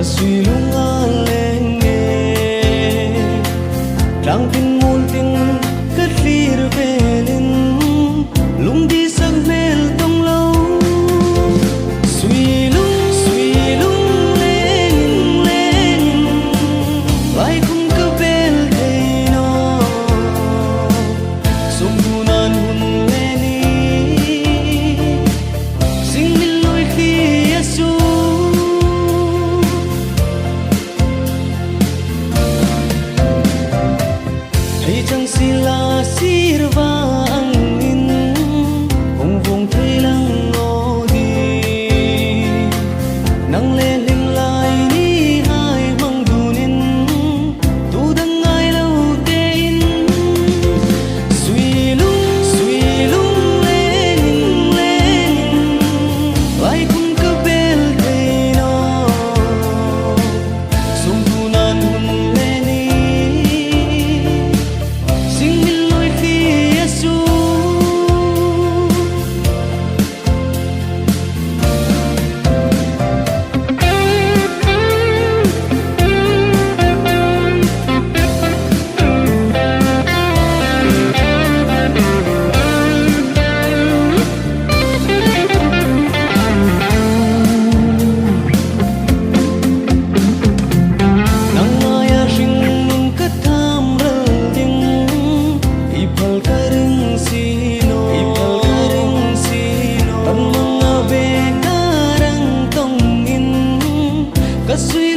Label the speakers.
Speaker 1: suy lunga lên nghe đang tin muôn tin cất lir về lên lung đi sắc mel tông lâu suy lung lên lên lại không có bel thầy nó sông du nan hun lên sing min lối khi Giêsu chẳng sila sirva angin hong vong thay lang ngô đi nang lên hình lại ni hai mang dunin tu đăng ai lâu tên suy lung lên lại cũng có bel thầy nó sông tu nan hun lên sing min lối khi Giêsu suy